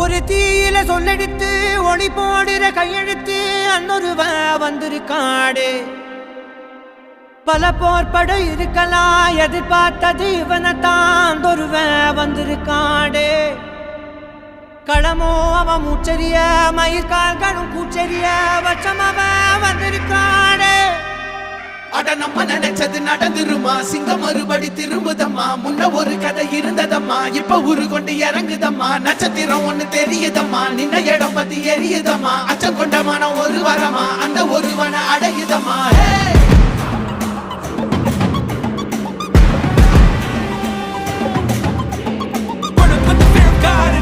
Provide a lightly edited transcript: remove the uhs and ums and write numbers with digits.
ஒரு தீயில சொல்லெடுத்து ஒளி போடுற கையெழுத்து அன்னொருவ வந்திருக்காடு. பல போர்பட இருக்கலாம் எதிர்பார்த்தது இவனைத்தான் ஒருவ வந்திருக்காடு. களமோ அவன் மூச்சரிய மயிர்கால்களும் கூச்சரிய வச்சம் அவன் வந்திருக்காடு. அட நம்ம நினைச்சது நடந்துருமா, சிங்கம் மறுபடி திரும்புதம்மா. முன்ன ஒரு கதை இருந்ததம்மா, இப்ப உரு கொண்டு இறங்குதம்மா. நட்சத்திரம் ஒண்ணு தெரியுதம்மா, நின்ன இடம் பத்தி எரியுதம்மா. அச்சம் கொண்ட மனம் ஒரு வரமா, அந்த ஒருவனை அடையுதம்மா. Put the fear of God